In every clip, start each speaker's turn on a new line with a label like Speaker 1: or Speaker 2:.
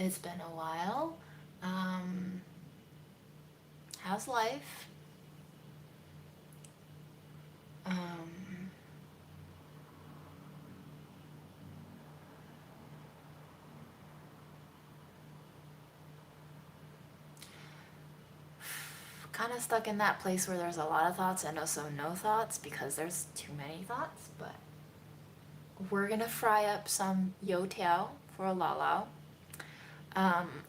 Speaker 1: It's been a while. Um, how's life? Um, Kind of stuck in that place where there's a lot of thoughts and also no thoughts because there's too many thoughts. But we're gonna fry up some youtiao for a lalao.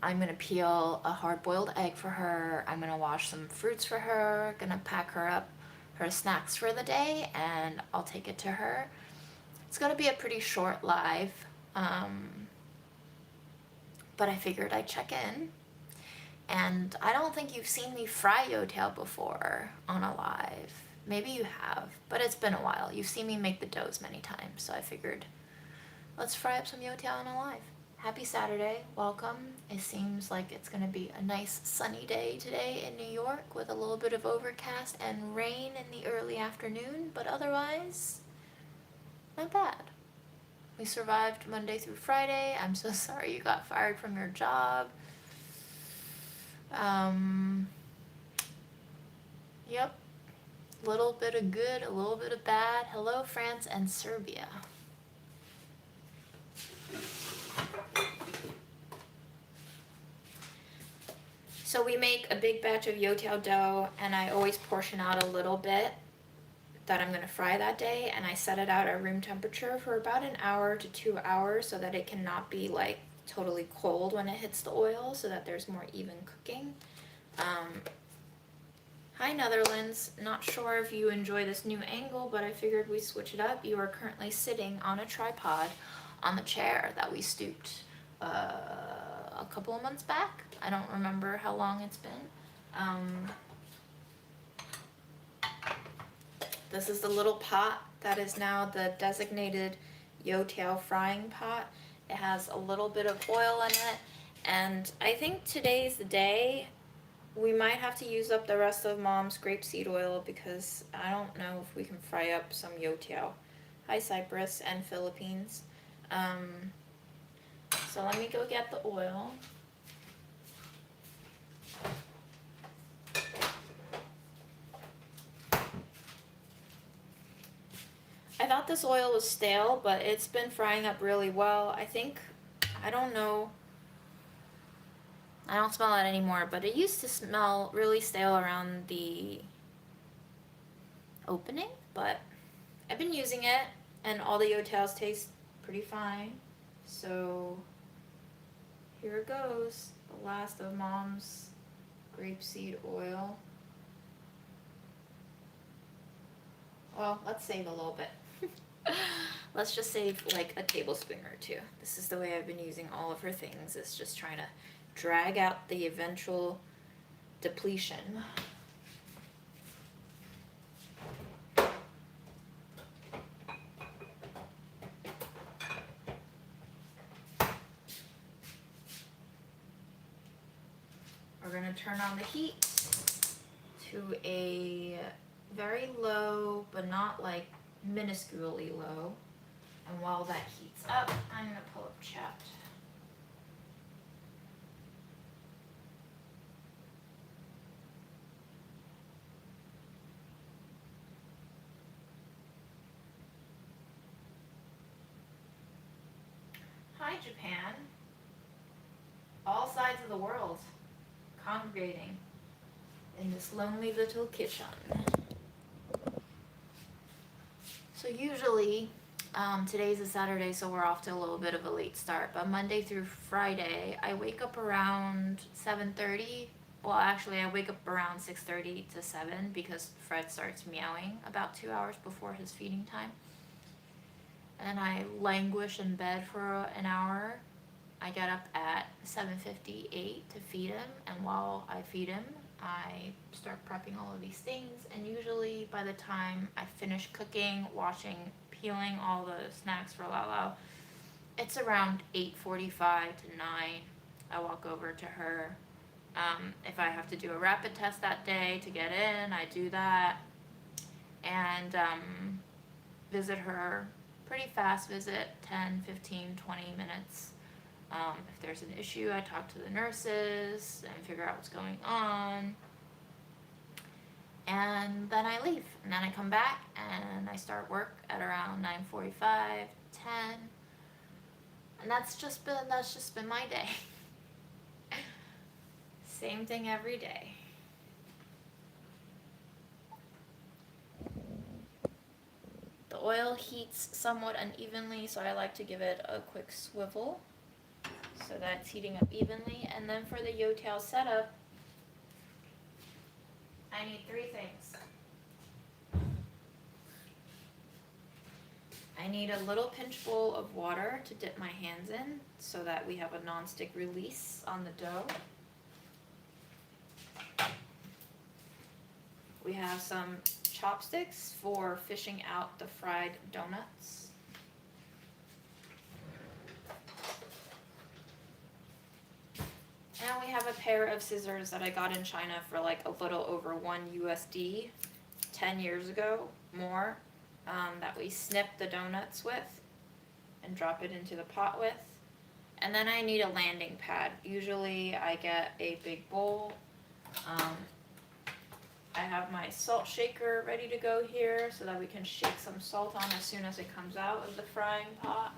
Speaker 1: I'm gonna peel a hard-boiled egg for her. I'm gonna wash some fruits for her. Gonna pack her up her snacks for the day, and I'll take it to her. It's gonna be a pretty short live, but I figured I'd check in. And I don't think you've seen me fry youtiao before on a live. Maybe you have, but it's been a while. You've seen me make the doughs many times, so I figured let's fry up some youtiao on a live. Happy Saturday, welcome. It seems like it's gonna be a nice sunny day today in New York with a little bit of overcast and rain in the early afternoon, but otherwise, not bad. We survived Monday through Friday. I'm so sorry you got fired from your job. Um, yep. A little bit of good, a little bit of bad. Hello, France and Serbia. So we make a big batch of youtiao dough, and I always portion out a little bit that I'm going to fry that day, and I set it out at room temperature for about an hour to 2 hours so that it cannot be like totally cold when it hits the oil, so that there's more even cooking. Hi Netherlands, not sure if you enjoy this new angle, but I figured we'd switch it up. You are currently sitting on a tripod on the chair that we stooped a couple of months back. I don't remember how long it's been. This is the little pot that is now the designated youtiao frying pot. It has a little bit of oil in it, and I think today's the day. We might have to use up the rest of Mom's grapeseed oil because I don't know if we can fry up some youtiao. Hi Cyprus and Philippines. So let me go get the oil. I thought this oil was stale, but it's been frying up really well. I don't know, I don't smell it anymore, but it used to smell really stale around the opening, but I've been using it, and all the youtiaos taste pretty fine. So here it goes, the last of Mom's grapeseed oil. Well, let's save a little bit. Let's just save like a tablespoon or two. This is the way I've been using all of her things, is just trying to drag out the eventual depletion. We're going to turn on the heat to a very low, but not like minusculely low. And while that heats up, I'm going to pull up chat. Hi Japan. All sides of the world congregating in this lonely little kitchen. So usually, today's a Saturday, so we're off to a little bit of a late start, but Monday through Friday, I wake up around 7:30. Well, actually, I wake up around 6:30 to 7 because Fred starts meowing about 2 hours before his feeding time. And I languish in bed for an hour. I get up at 7:58 to feed him, and while I feed him, I start prepping all of these things, and usually by the time I finish cooking, washing, peeling all the snacks for Lalo, it's around 8:45 to 9. I walk over to her. If I have to do a rapid test that day to get in, I do that, and visit her. Pretty fast visit, 10, 15, 20 minutes. If there's an issue, I talk to the nurses and figure out what's going on. And then I leave. And then I come back and I start work at around 9:45, 10. And that's just been my day. Same thing every day. The oil heats somewhat unevenly, so I like to give it a quick swivel so that it's heating up evenly. And then for the youtiao setup, I need three things. I need a little pinch bowl of water to dip my hands in so that we have a non-stick release on the dough. We have some chopsticks for fishing out the fried doughnuts. And we have a pair of scissors that I got in China for like a little over $1 10 years ago, more, that we snip the donuts with and drop it into the pot with. And then I need a landing pad. Usually I get a big bowl. I have my salt shaker ready to go here so that we can shake some salt on as soon as it comes out of the frying pot.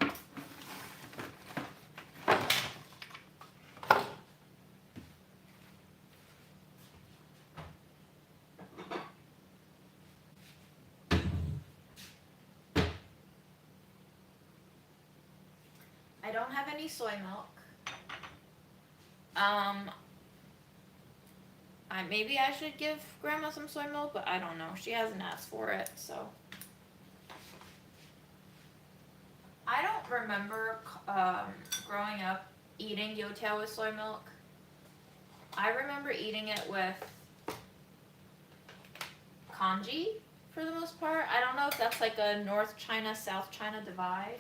Speaker 1: I don't have any soy milk. Maybe I should give Grandma some soy milk, but I don't know. She hasn't asked for it, so. I don't remember growing up eating youtiao with soy milk. I remember eating it with congee for the most part. I don't know if that's like a North China, South China divide.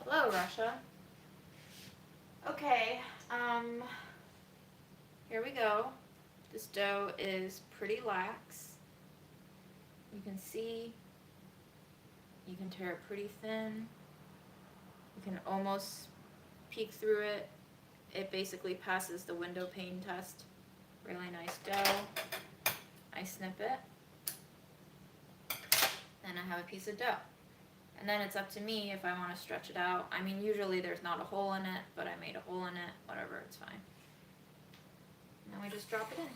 Speaker 1: Hello, Russia. Okay, here we go. This dough is pretty lax. You can see, you can tear it pretty thin. You can almost peek through it. It basically passes the window pane test. Really nice dough. I snip it. Then I have a piece of dough. And then it's up to me if I want to stretch it out. I mean, usually there's not a hole in it, but I made a hole in it. Whatever, it's fine. Now we just drop it in.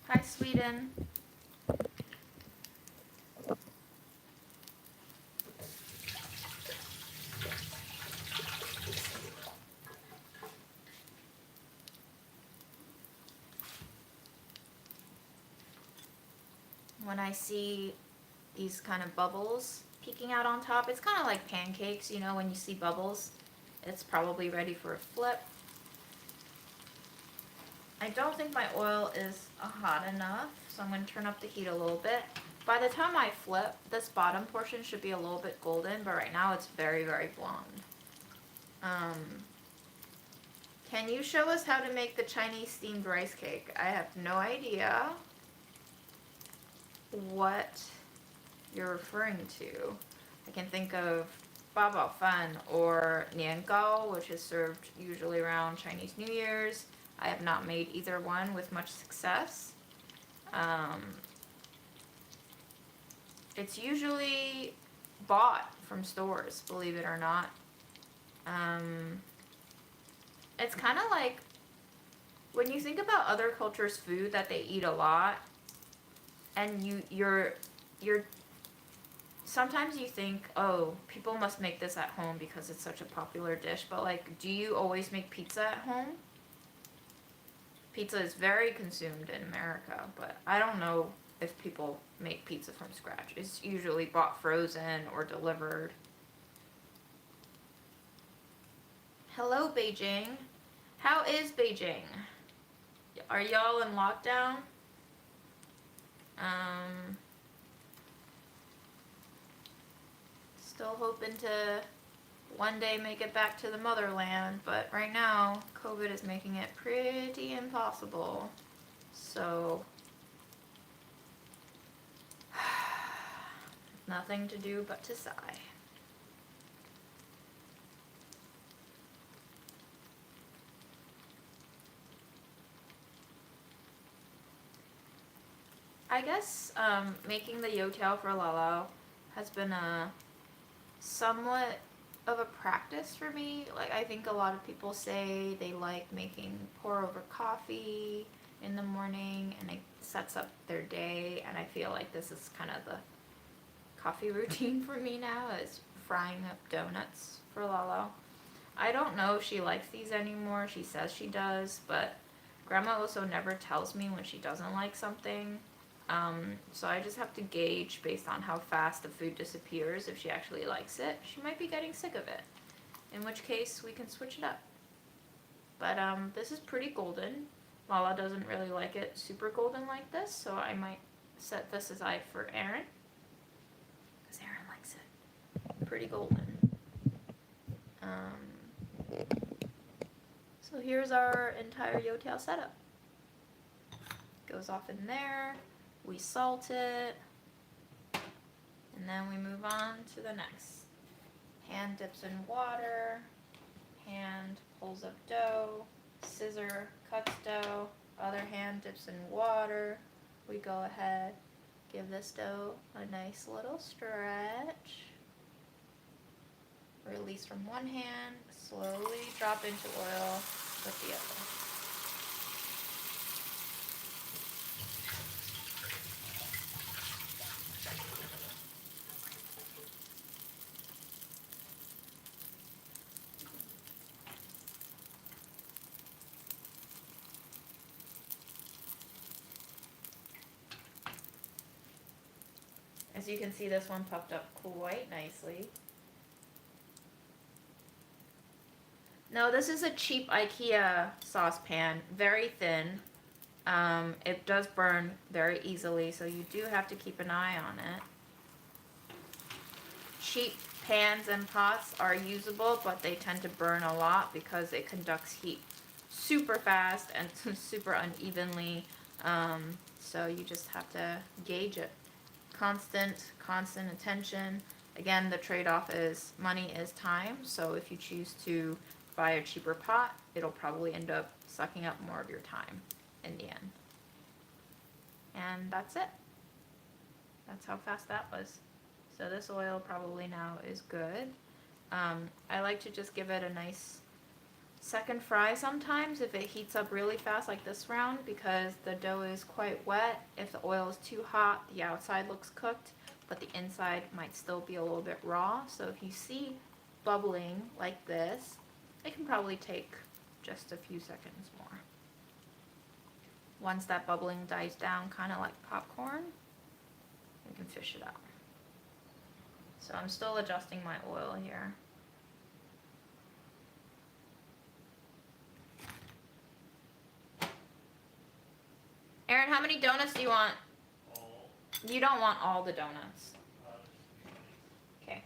Speaker 1: Hi, Sweden. When I see these kind of bubbles peeking out on top, it's kind of like pancakes, you know, when you see bubbles, it's probably ready for a flip. I don't think my oil is hot enough, so I'm going to turn up the heat a little bit. By the time I flip, this bottom portion should be a little bit golden, but right now it's very, very blonde. Can you show us how to make the Chinese steamed rice cake? I have no idea what you're referring to. I can think of Ba Bao Fan or Nian Gao, which is served usually around Chinese New Year's. I have not made either one with much success. It's usually bought from stores, believe it or not. It's kind of like when you think about other cultures' food that they eat a lot, and you're sometimes you think, oh, people must make this at home because it's such a popular dish, but like, do you always make pizza at home? Pizza is very consumed in America, but I don't know if people make pizza from scratch. It's usually bought frozen or delivered. Hello, Beijing. How is Beijing? Are y'all in lockdown? Still hoping to one day make it back to the motherland, but right now COVID is making it pretty impossible. So nothing to do but to sigh. I guess making the youtiao for Lala has been a somewhat of a practice for me. Like, I think a lot of people say they like making pour over coffee in the morning and it sets up their day, and I feel like this is kind of the coffee routine for me now, is frying up donuts for Lala. I don't know if she likes these anymore. She says she does, but Grandma also never tells me when she doesn't like something. So I just have to gauge based on how fast the food disappears. If she actually likes it, she might be getting sick of it, in which case we can switch it up. But this is pretty golden. Lala doesn't really like it super golden like this, so I might set this aside for Aaron, because Aaron likes it pretty golden. So here's our entire youtiao setup. Goes off in there. We salt it, and then we move on to the next. Hand dips in water, hand pulls up dough, scissor cuts dough, other hand dips in water. We go ahead, give this dough a nice little stretch. Release from one hand, slowly drop into oil with the other. As you can see, this one puffed up quite nicely. No, this is a cheap IKEA saucepan, very thin. It does burn very easily, so you do have to keep an eye on it. Cheap pans and pots are usable, but they tend to burn a lot because it conducts heat super fast and super unevenly. So you just have to gauge it. Constant attention. Again, the trade-off is money is time, so if you choose to buy a cheaper pot, it'll probably end up sucking up more of your time in the end. And that's it. That's how fast that was. So this oil probably now is good. I like to just give it a nice second fry sometimes if it heats up really fast like this round, because the dough is quite wet. If the oil is too hot, the outside looks cooked, but the inside might still be a little bit raw. So if you see bubbling like this, it can probably take just a few seconds more. Once that bubbling dies down, kind of like popcorn, you can fish it out. So I'm still adjusting my oil here. Aaron, how many donuts do you want?
Speaker 2: All.
Speaker 1: You don't want all the donuts. Okay.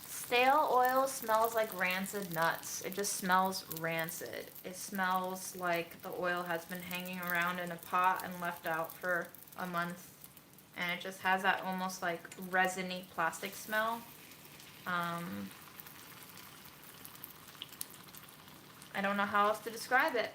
Speaker 1: Stale oil smells like rancid nuts. It just smells rancid. It smells like the oil has been hanging around in a pot and left out for a month. And it just has that almost like resiny plastic smell. I don't know how else to describe it.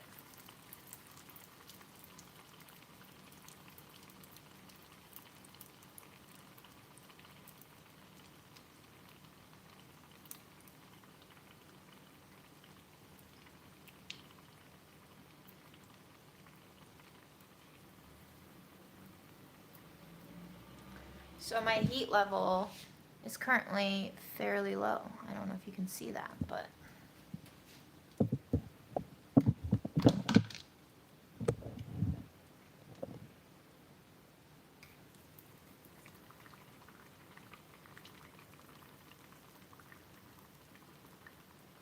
Speaker 1: So my heat level is currently fairly low. I don't know if you can see that, but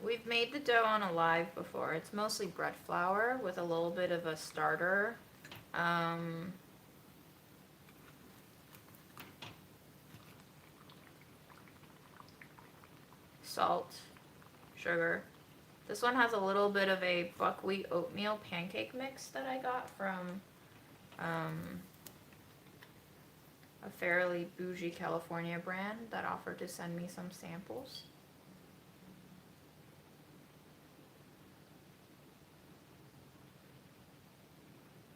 Speaker 1: we've made the dough on a live before. It's mostly bread flour with a little bit of a starter. Salt, sugar. This one has a little bit of a buckwheat oatmeal pancake mix that I got from a fairly bougie California brand that offered to send me some samples.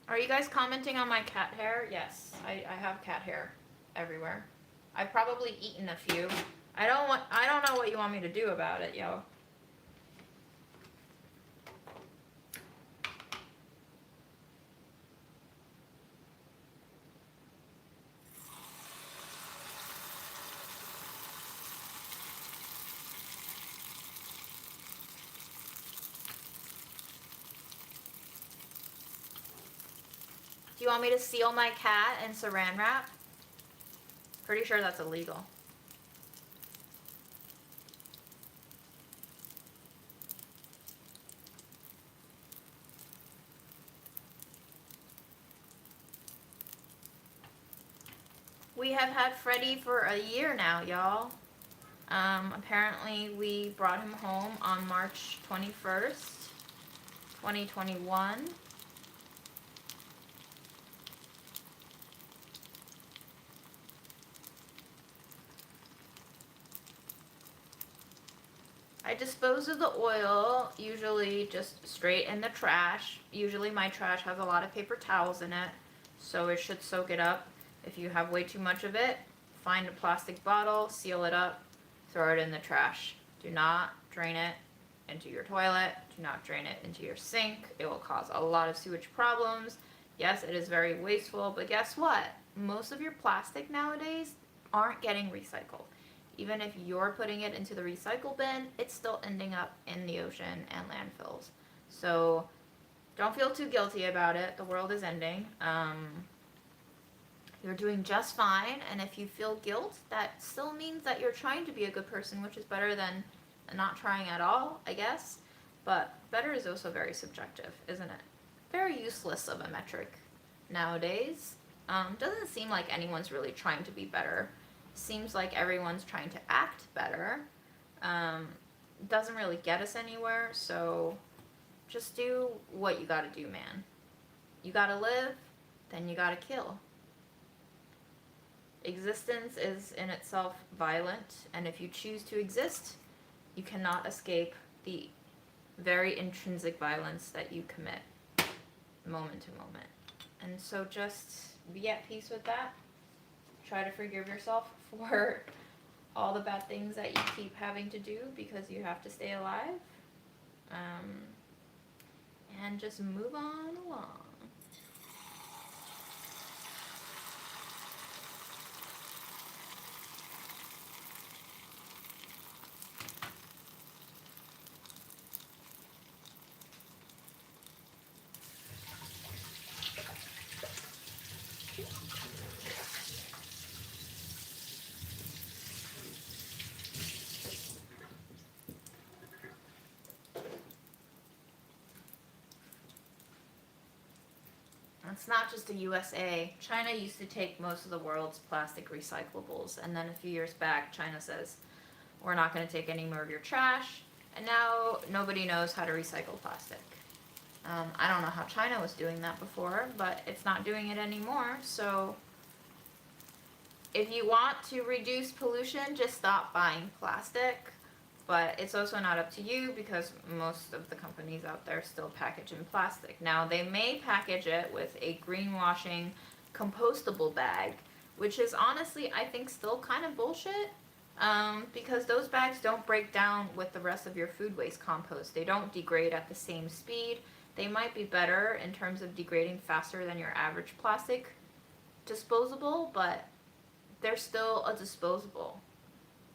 Speaker 1: Are you guys commenting on my cat hair? Yes, I have cat hair everywhere. I've probably eaten a few. I don't know what you want me to do about it, yo. Do you want me to seal my cat in saran wrap? Pretty sure that's illegal. We have had Freddie for a year now, y'all. Apparently we brought him home on March 21st, 2021. I dispose of the oil, usually just straight in the trash. Usually my trash has a lot of paper towels in it, so it should soak it up. If you have way too much of it, find a plastic bottle, seal it up, throw it in the trash. Do not drain it into your toilet. Do not drain it into your sink. It will cause a lot of sewage problems. Yes, it is very wasteful, but guess what? Most of your plastic nowadays aren't getting recycled. Even if you're putting it into the recycle bin, it's still ending up in the ocean and landfills. So don't feel too guilty about it. The world is ending. You're doing just fine, and if you feel guilt, that still means that you're trying to be a good person, which is better than not trying at all, I guess. But better is also very subjective, isn't it? Very useless of a metric nowadays. Doesn't seem like anyone's really trying to be better. Seems like everyone's trying to act better. Doesn't really get us anywhere, so just do what you gotta do, man. You gotta live, then you gotta kill. Existence is in itself violent, and if you choose to exist, you cannot escape the very intrinsic violence that you commit moment to moment. And so just be at peace with that. Try to forgive yourself for all the bad things that you keep having to do because you have to stay alive. And just move on along. It's not just the USA. China used to take most of the world's plastic recyclables, and then a few years back, China says, we're not going to take any more of your trash, and now nobody knows how to recycle plastic. I don't know how China was doing that before, but it's not doing it anymore, so if you want to reduce pollution, just stop buying plastic. But it's also not up to you because most of the companies out there still package in plastic. Now, they may package it with a greenwashing compostable bag, which is honestly, I think, still kind of bullshit, because those bags don't break down with the rest of your food waste compost. They don't degrade at the same speed. They might be better in terms of degrading faster than your average plastic disposable, but they're still a disposable.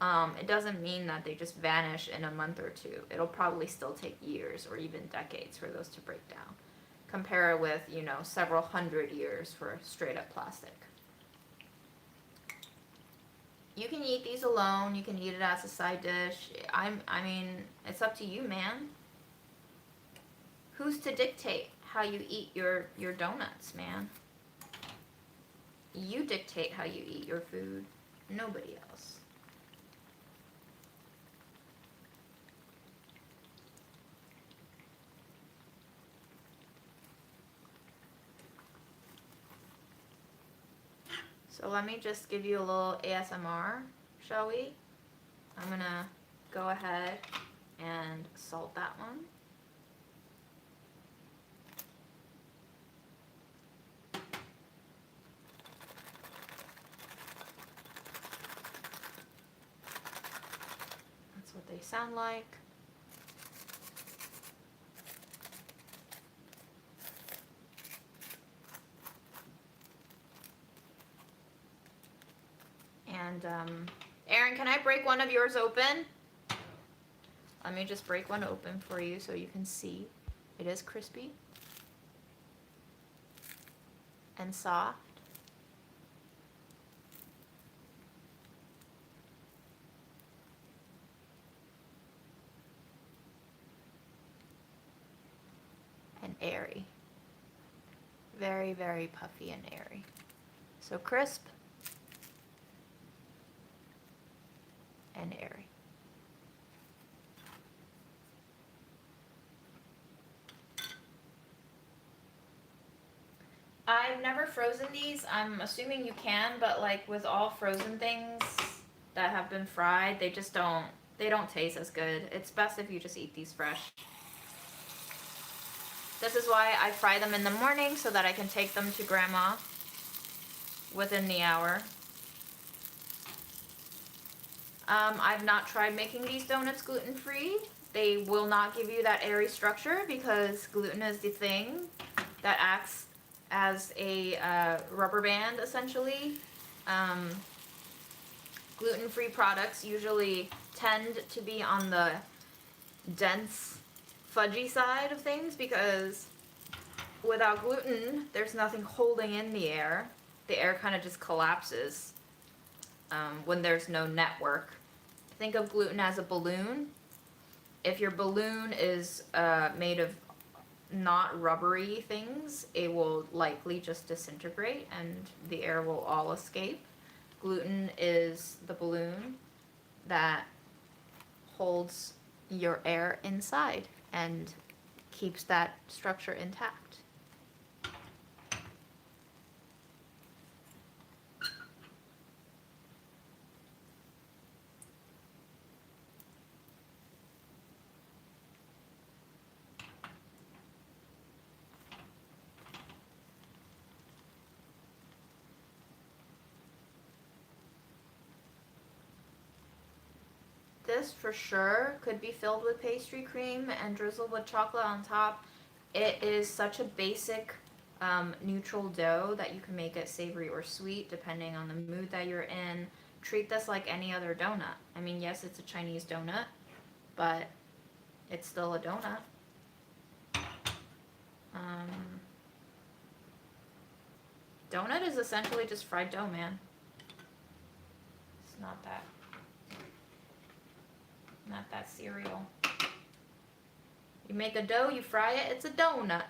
Speaker 1: It doesn't mean that they just vanish in a month or two. It'll probably still take years or even decades for those to break down. Compare it with, you know, several hundred years for straight up plastic. You can eat these alone. You can eat it as a side dish. I mean, it's up to you, man. Who's to dictate how you eat your donuts, man? You dictate how you eat your food. Nobody else. So let me just give you a little ASMR, shall we? I'm gonna go ahead and salt that one. That's what they sound like. And Aaron, can I break one of yours open? Let me just break one open for you so you can see. It is crispy and soft. And airy. Very, very puffy and airy. So crisp and airy. I've never frozen these. I'm assuming you can, but like with all frozen things that have been fried, they don't taste as good. It's best if you just eat these fresh. This is why I fry them in the morning so that I can take them to grandma within the hour. I've not tried making these donuts gluten-free. They will not give you that airy structure because gluten is the thing that acts as a rubber band, essentially. Gluten-free products usually tend to be on the dense, fudgy side of things because without gluten, there's nothing holding in the air. The air kind of just collapses when there's no network. Think of gluten as a balloon. If your balloon is made of not rubbery things, it will likely just disintegrate and the air will all escape. Gluten is the balloon that holds your air inside and keeps that structure intact. This for sure could be filled with pastry cream and drizzled with chocolate on top. It is such a basic neutral dough that you can make it savory or sweet depending on the mood that you're in. Treat this like any other donut. I mean, yes, it's a Chinese donut, but it's still a donut. Donut is essentially just fried dough, man. It's not that cereal. You make a dough, you fry it, it's a donut.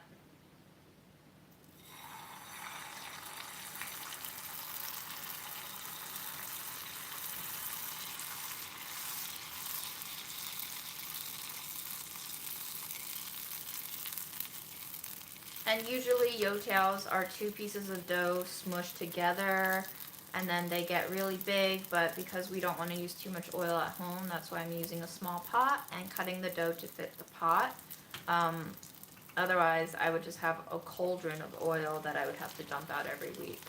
Speaker 1: And usually youtiaos are 2 pieces of dough smushed together and then they get really big, but because we don't want to use too much oil at home, that's why I'm using a small pot and cutting the dough to fit the pot. Otherwise, I would just have a cauldron of oil that I would have to dump out every week.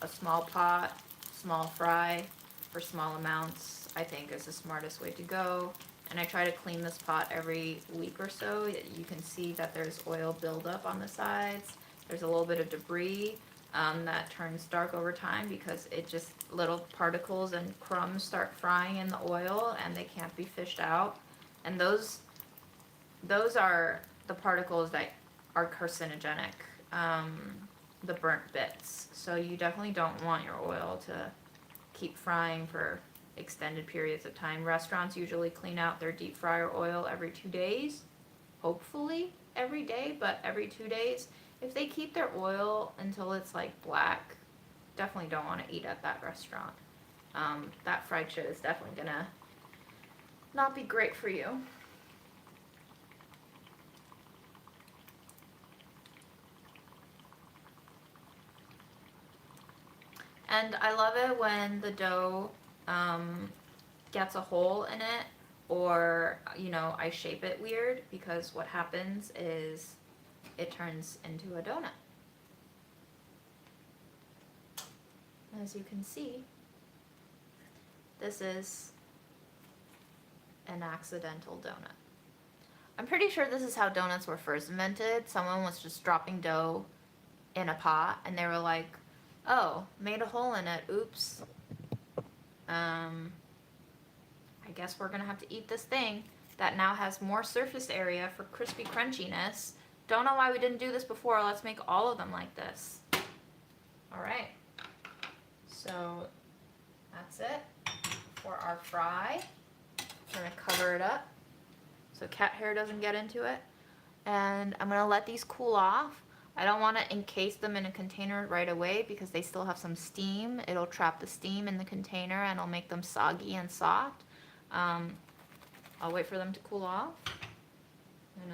Speaker 1: A small pot, small fry for small amounts, I think is the smartest way to go. And I try to clean this pot every week or so. You can see that there's oil buildup on the sides. There's a little bit of debris. that turns dark over time because it just little particles and crumbs start frying in the oil and they can't be fished out. And those are the particles that are carcinogenic, the burnt bits. So you definitely don't want your oil to keep frying for extended periods of time. Restaurants usually clean out their deep fryer oil every 2 days, hopefully every day, but every 2 days. If they keep their oil until it's like black, definitely don't want to eat at that restaurant. That fried shit is definitely gonna not be great for you. And I love it when the dough gets a hole in it, or, you know, I shape it weird, because what happens is it turns into a donut. As you can see, this is an accidental donut. I'm pretty sure this is how donuts were first invented. Someone was just dropping dough in a pot and they were like, oh, made a hole in it, oops. I guess we're gonna have to eat this thing that now has more surface area for crispy crunchiness. Don't know why we didn't do this before. Let's make all of them like this. All right, so that's it for our fry. We're gonna cover it up so cat hair doesn't get into it. And I'm gonna let these cool off. I don't wanna encase them in a container right away because they still have some steam. It'll trap the steam in the container and it'll make them soggy and soft. I'll wait for them to cool off. And,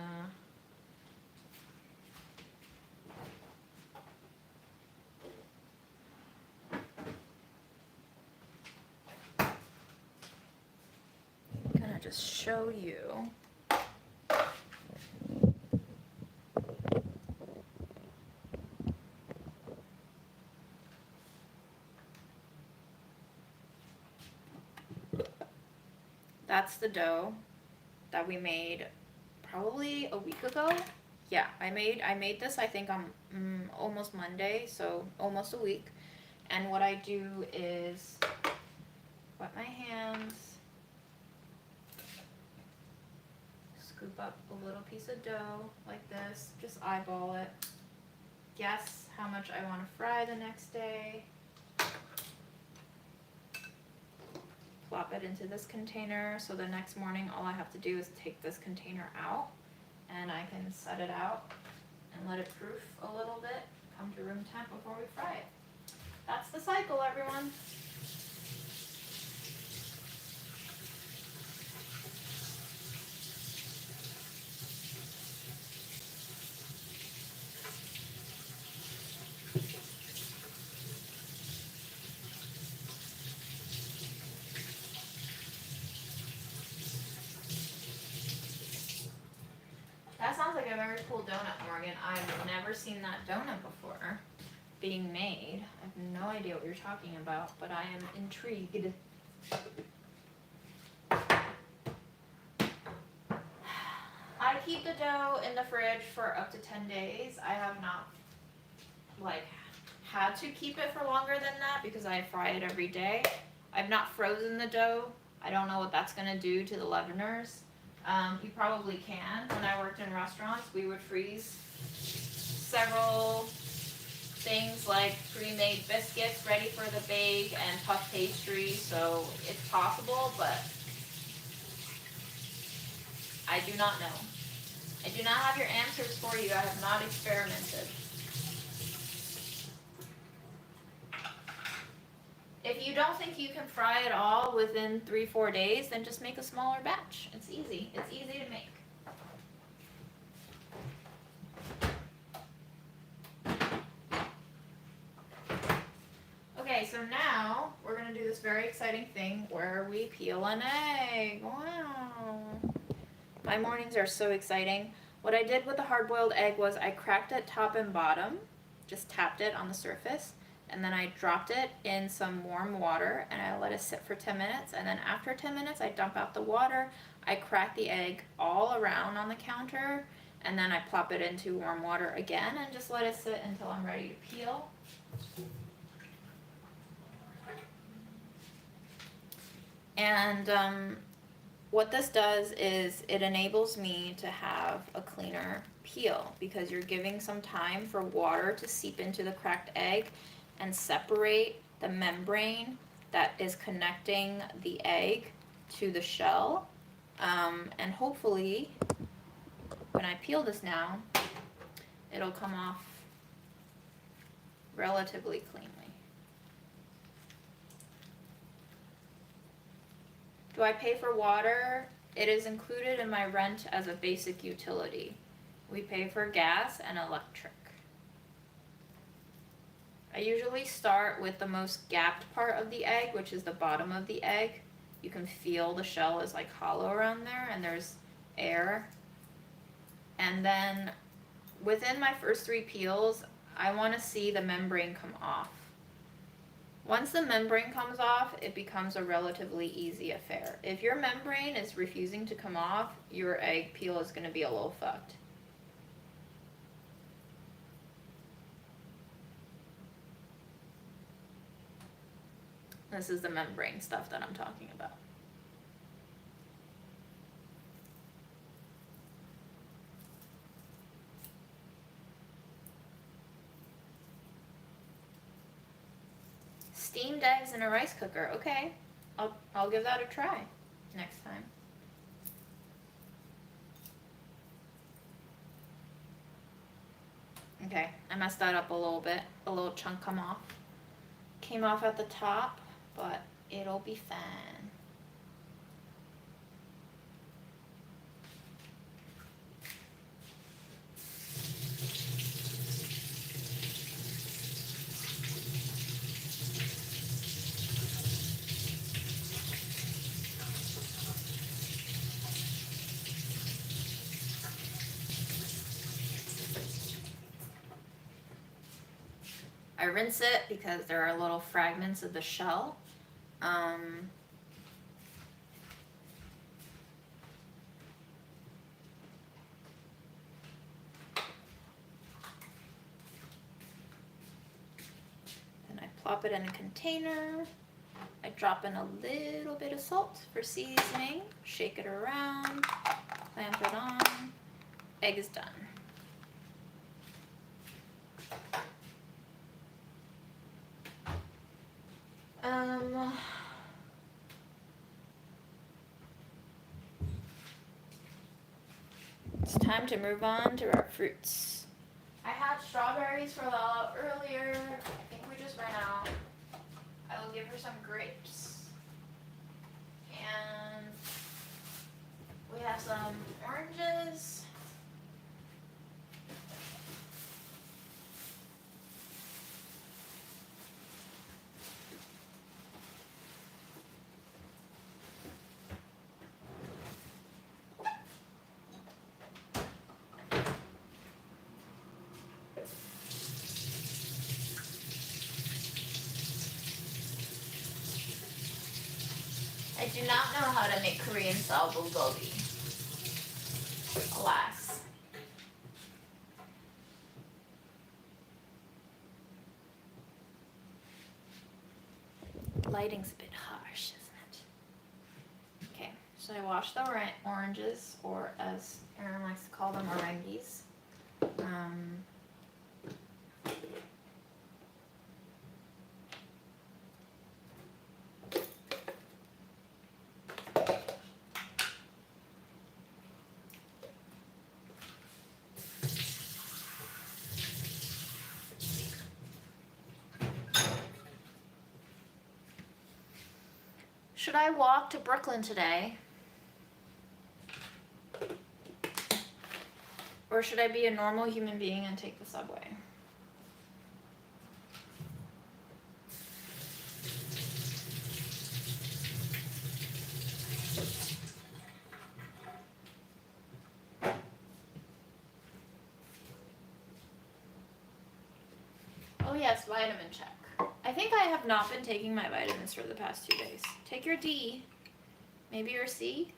Speaker 1: I'm gonna just show you. That's the dough that we made probably a week ago. Yeah, I made this I think on almost Monday, so almost a week. And what I do is wet my hands, scoop up a little piece of dough like this, just eyeball it, guess how much I want to fry the next day, plop it into this container, so the next morning all I have to do is take this container out and I can set it out and let it proof a little bit, come to room temp before we fry it. That's the cycle, everyone. That sounds like a very cool donut, Morgan. I've never seen that donut before being made. I have no idea what you're talking about, but I am intrigued. I keep the dough in the fridge for up to 10 days. I have not, like, had to keep it for longer than that because I fry it every day. I've not frozen the dough. I don't know what that's gonna do to the leaveners. You probably can. When I worked in restaurants, we would freeze several things like pre-made biscuits ready for the bake and puff pastry, so it's possible, but I do not know. I do not have your answers for you. I have not experimented. If you don't think you can fry it all within 3-4 days, then just make a smaller batch. It's easy. It's easy to make. Okay, so now we're gonna do this very exciting thing where we peel an egg. Wow. My mornings are so exciting. What I did with the hard-boiled egg was I cracked it top and bottom, just tapped it on the surface, and then I dropped it in some warm water and I let it sit for 10 minutes, and then after 10 minutes I dump out the water, I crack the egg all around on the counter, and then I plop it into warm water again and just let it sit until I'm ready to peel. And what this does is it enables me to have a cleaner peel because you're giving some time for water to seep into the cracked egg and separate the membrane that is connecting the egg to the shell. And hopefully, when I peel this now, it'll come off relatively cleanly. Do I pay for water? It is included in my rent as a basic utility. We pay for gas and electric. I usually start with the most gapped part of the egg, which is the bottom of the egg. You can feel the shell is like hollow around there and there's air. And then within my first 3 peels, I want to see the membrane come off. Once the membrane comes off, it becomes a relatively easy affair. If your membrane is refusing to come off, your egg peel is going to be a little fucked. This is the membrane stuff that I'm talking about. Steamed eggs in a rice cooker. Okay, I'll give that a try next time. Okay, I messed that up a little bit. A little chunk came off at the top, but it'll be fine. I rinse it because there are little fragments of the shell. Then I plop it in a container. I drop in a little bit of salt for seasoning, shake it around, clamp it on, egg is done. It's time to move on to our fruits. I had strawberries for Lala earlier. I think we just ran out. I will give her some grapes. And we have some oranges. I do not know how to make Korean style bulgogi. Alas. Lighting's a bit harsh, isn't it? Okay, so I washed the oranges, or as Aaron likes to call them, oranges. Should I walk to Brooklyn today? Or should I be a normal human being and take the subway? Oh yes, vitamin check. I think I have not been taking my vitamins for the past 2 days. Take your D. Maybe your C?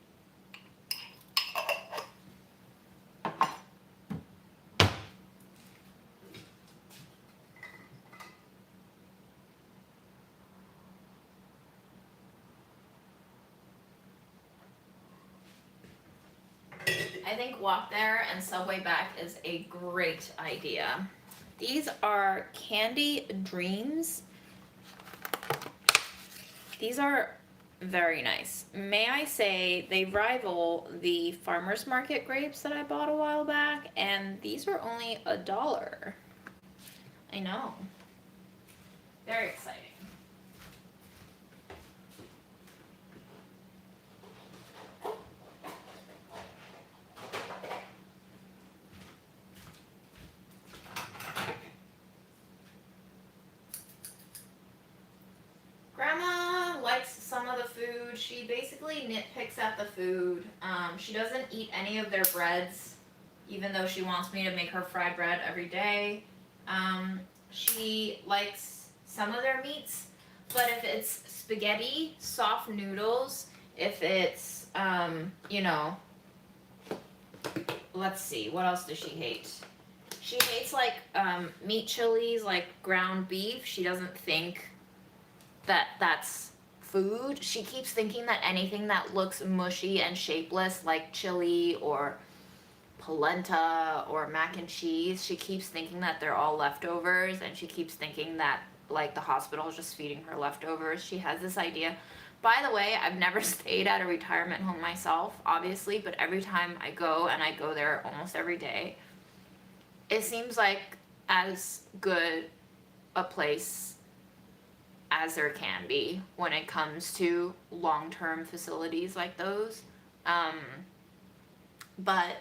Speaker 1: I think walk there and Subway back is a great idea. These are Candy Dreams. These are very nice. May I say, they rival the farmer's market grapes that I bought a while back, and these are only $1. I know. Very exciting. Grandma likes some of the food. She basically nitpicks at the food. She doesn't eat any of their breads, even though she wants me to make her fried bread every day. She likes some of their meats, but if it's spaghetti, soft noodles, if it's, you know, let's see, what else does she hate? She hates like meat chilies, like ground beef. She doesn't think that that's food. She keeps thinking that anything that looks mushy and shapeless, like chili or polenta or mac and cheese, she keeps thinking that they're all leftovers, and she keeps thinking that like the hospital is just feeding her leftovers. She has this idea. By the way, I've never stayed at a retirement home myself, obviously, but every time I go, and I go there almost every day, it seems like as good a place as there can be when it comes to long-term facilities like those. But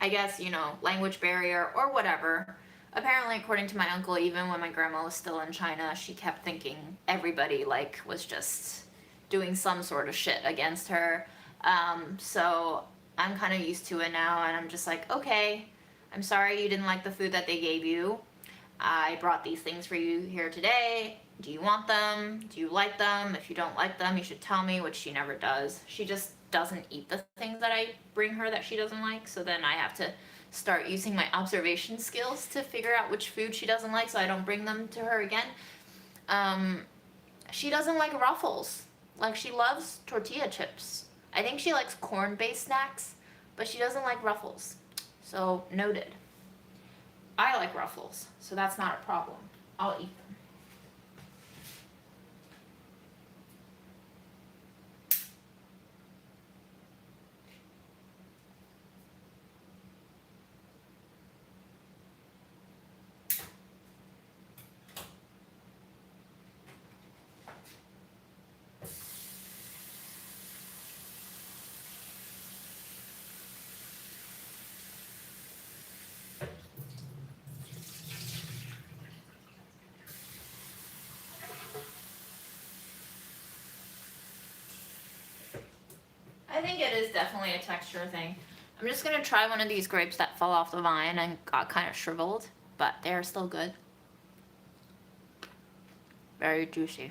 Speaker 1: I guess, you know, language barrier or whatever. Apparently, according to my uncle, even when my grandma was still in China, she kept thinking everybody like was just doing some sort of shit against her. So I'm kind of used to it now, and I'm just like, okay, I'm sorry you didn't like the food that they gave you. I brought these things for you here today. Do you want them? Do you like them? If you don't like them, you should tell me, which she never does. She just doesn't eat the things that I bring her that she doesn't like, so then I have to start using my observation skills to figure out which food she doesn't like so I don't bring them to her again. She doesn't like Ruffles. Like, she loves tortilla chips. I think she likes corn-based snacks, but she doesn't like Ruffles. So, noted. I like Ruffles, so that's not a problem. I'll eat them. I think it is definitely a texture thing. I'm just gonna try one of these grapes that fell off the vine and got kind of shriveled, but they're still good. Very juicy.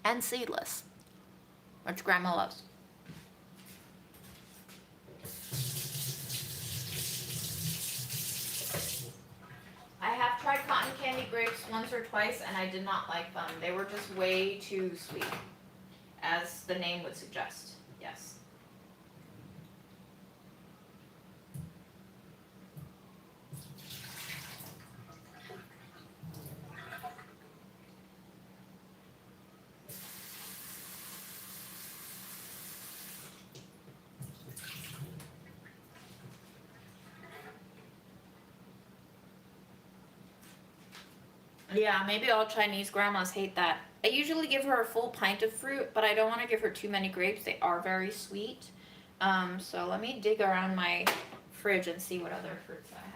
Speaker 1: And seedless, which Grandma loves. I have tried cotton candy grapes once or twice, and I did not like them. They were just way too sweet, as the name would suggest. Yes. Yeah, maybe all Chinese grandmas hate that. I usually give her a full pint of fruit, but I don't want to give her too many grapes. They are very sweet. So let me dig around my fridge and see what other fruits I have.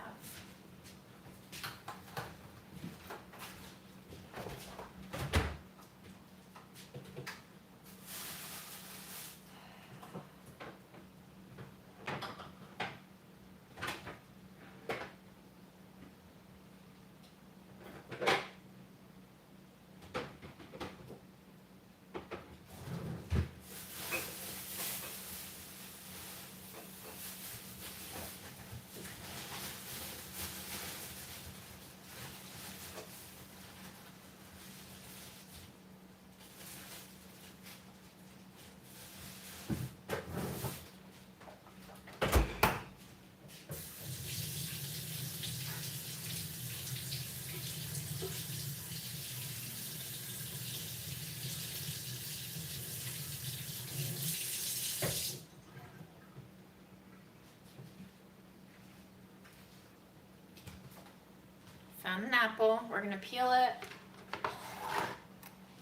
Speaker 1: Found an apple. We're gonna peel it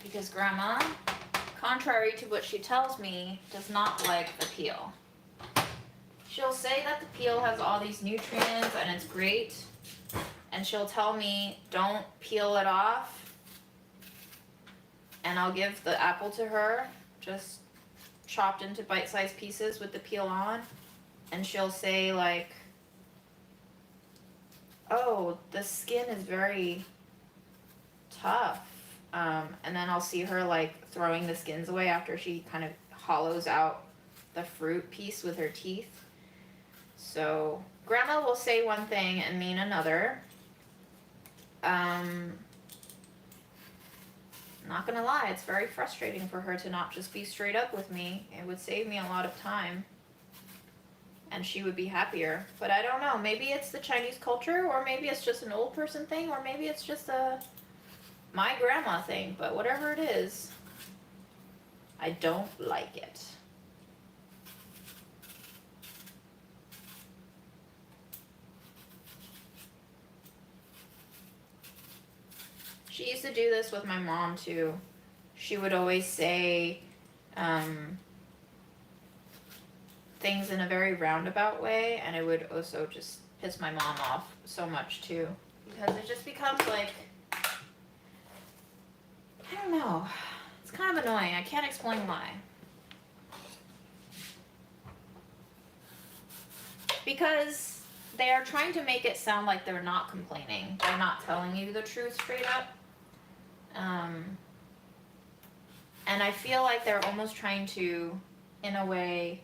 Speaker 1: because Grandma, contrary to what she tells me, does not like the peel. She'll say that the peel has all these nutrients and it's great, and she'll tell me don't peel it off, and I'll give the apple to her just chopped into bite-sized pieces with the peel on, and she'll say like, oh, the skin is very tough, and then I'll see her like throwing the skins away after she kind of hollows out the fruit piece with her teeth. So Grandma will say one thing and mean another. Not gonna lie, it's very frustrating for her to not just be straight up with me. It would save me a lot of time, and she would be happier. But I don't know, maybe it's the Chinese culture, or maybe it's just an old person thing, or maybe it's just a my grandma thing. But whatever it is, I don't like it. She used to do this with my mom too. She would always say things in a very roundabout way, and it would also just piss my mom off so much too, because it just becomes like, I don't know, it's kind of annoying. I can't explain why. Because they are trying to make it sound like they're not complaining. They're not telling you the truth straight up. And I feel like they're almost trying to, in a way,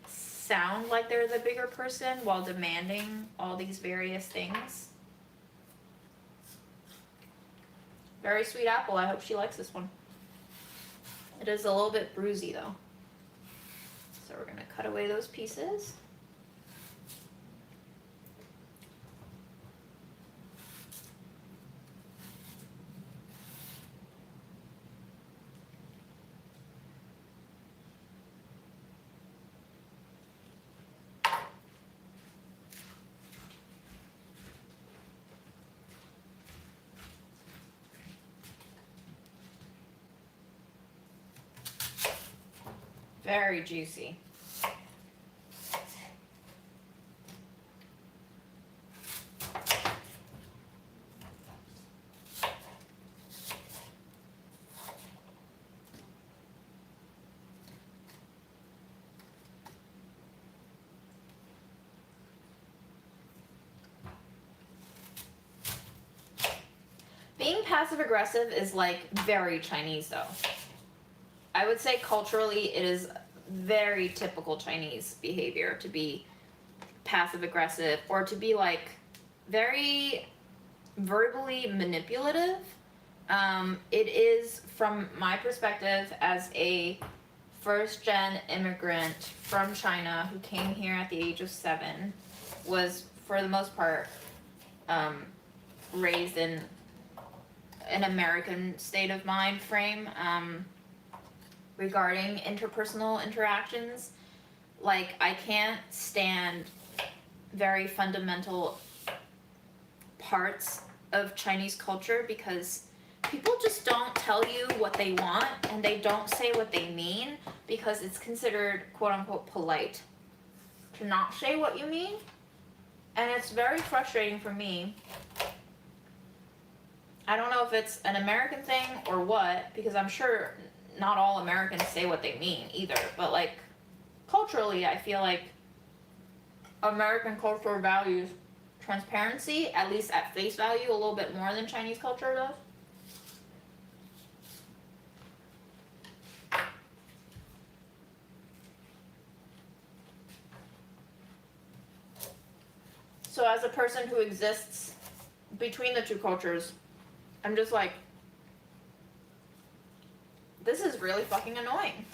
Speaker 1: sound like they're the bigger person while demanding all these various things. Very sweet apple. I hope she likes this one. It is a little bit bruisey though. So we're gonna cut away those pieces. Very juicy. Being passive aggressive is like very Chinese though. I would say culturally it is very typical Chinese behavior to be passive aggressive, or to be like very verbally manipulative. It is, from my perspective as a first gen immigrant from China who came here at the age of 7, was for the most part raised in an American state of mind frame regarding interpersonal interactions. Like, I can't stand very fundamental parts of Chinese culture because people just don't tell you what they want, and they don't say what they mean because it's considered quote unquote polite to not say what you mean. And it's very frustrating for me. I don't know if it's an American thing or what, because I'm sure not all Americans say what they mean either, but like culturally I feel like American culture values transparency, at least at face value, a little bit more than Chinese culture does. So as a person who exists between the two cultures, I'm just like, this is really fucking annoying.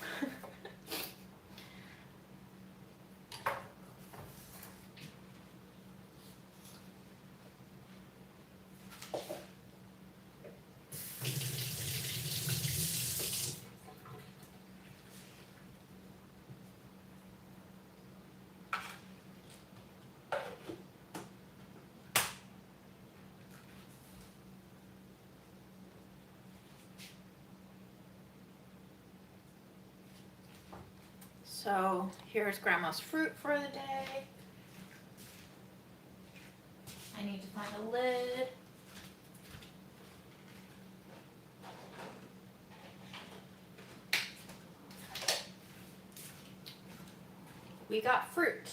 Speaker 1: So here's Grandma's fruit for the day. I need to find a lid. We got fruit.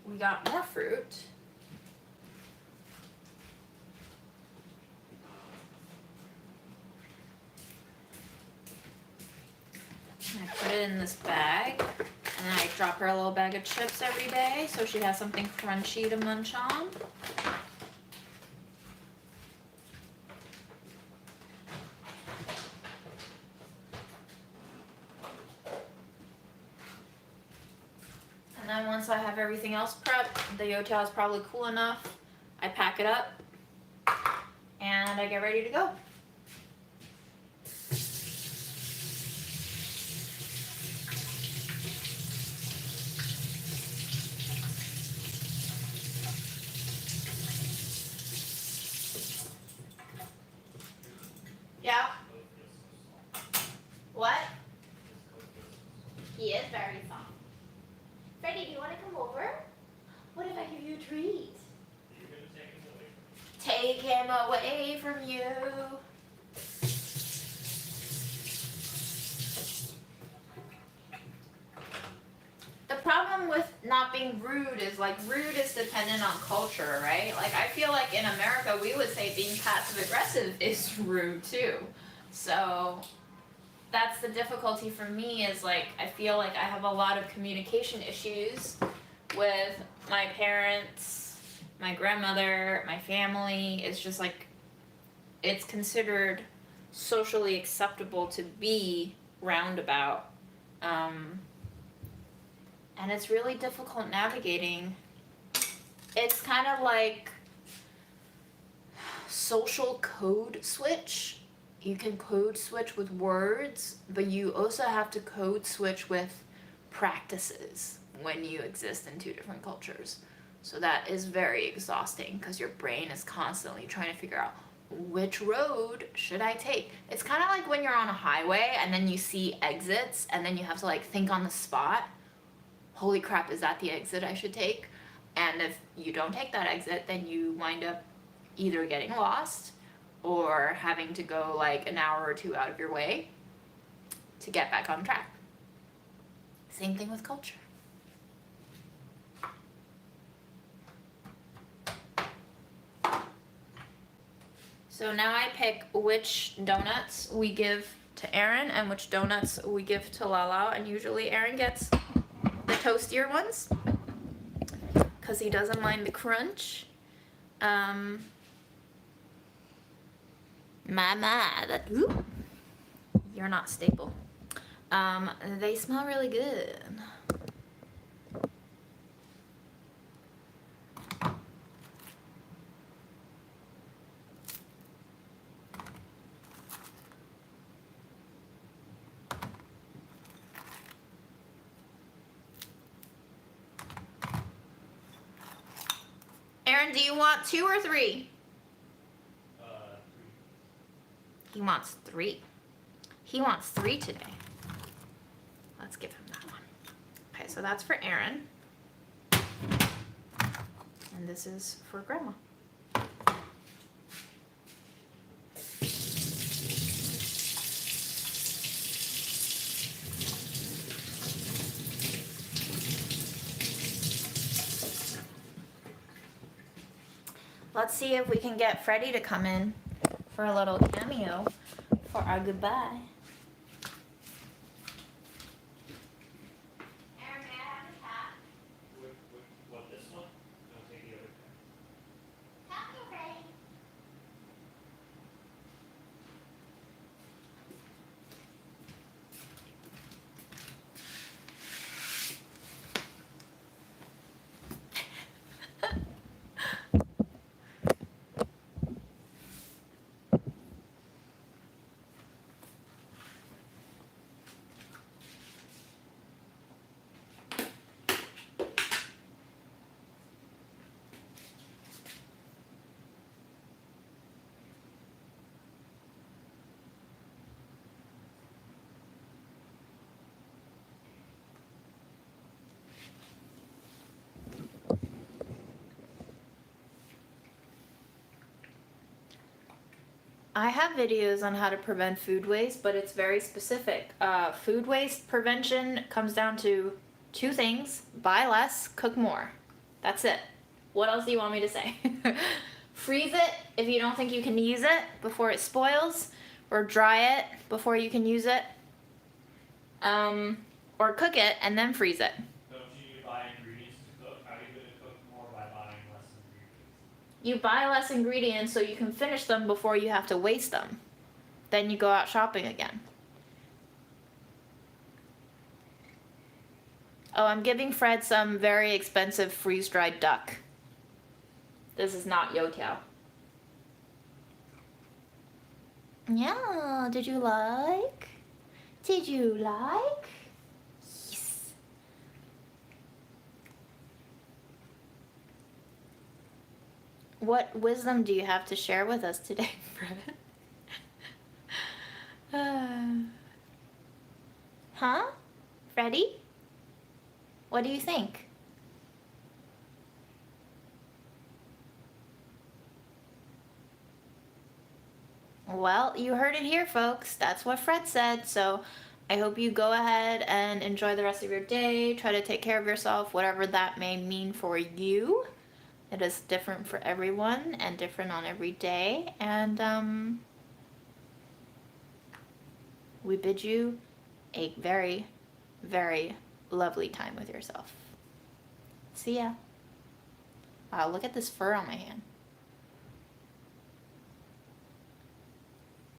Speaker 1: We got more fruit. I put it in this bag, and I drop her a little bag of chips every day so she has something crunchy to munch on. And then once I have everything else prepped, the youtiao is probably cool enough, I pack it up, and I get ready to go. Yeah? What? He is very soft. Freddie, do you want to come over? What if I give you a treat?
Speaker 2: You're going to take him away.
Speaker 1: Take him away from you. The problem with not being rude is like rude is dependent on culture, right? Like I feel like in America we would say being passive aggressive is rude too. So that's the difficulty for me is like I feel like I have a lot of communication issues with my parents, my grandmother, my family. It's just like it's considered socially acceptable to be roundabout. And it's really difficult navigating. It's kind of like social code switch. You can code switch with words, but you also have to code switch with practices when you exist in two different cultures. So that is very exhausting because your brain is constantly trying to figure out which road should I take. It's kind of like when you're on a highway and then you see exits and then you have to like think on the spot. Holy crap, is that the exit I should take? And if you don't take that exit, then you wind up either getting lost or having to go like an hour or two out of your way to get back on track. Same thing with culture. So now I pick which donuts we give to Aaron and which donuts we give to Lala, and usually Aaron gets the toastier ones because he doesn't mind the crunch. Ooh, you're not stable. They smell really good. Aaron, do you want 2 or 3?
Speaker 2: 3.
Speaker 1: He wants 3. He wants 3 today. Let's give him that one. Okay, so that's for Aaron. And this is for Grandma. Let's see if we can get Freddie to come in for a little cameo for our goodbye. Aaron, may I have the hat?
Speaker 2: What, this one? I'll take the other one.
Speaker 1: Hat, okay. I have videos on how to prevent food waste, but it's very specific. Food waste prevention comes down to two things: buy less, cook more. That's it. What else do you want me to say? Freeze it if you don't think you can use it before it spoils, or dry it before you can use it. Or cook it and then freeze it.
Speaker 2: Don't you need to buy ingredients to cook? How are you gonna cook more by buying less ingredients?
Speaker 1: You buy less ingredients so you can finish them before you have to waste them. Then you go out shopping again. Oh, I'm giving Fred some very expensive freeze-dried duck. This is not youtiao. Yeah, did you like? Did you like? Yes. What wisdom do you have to share with us today, Fred? Huh? Freddy? What do you think? Well, you heard it here, folks. That's what Fred said. So I hope you go ahead and enjoy the rest of your day. Try to take care of yourself, whatever that may mean for you. It is different for everyone and different on every day. And we bid you a very, very lovely time with yourself. See ya. Wow, look at this fur on my hand.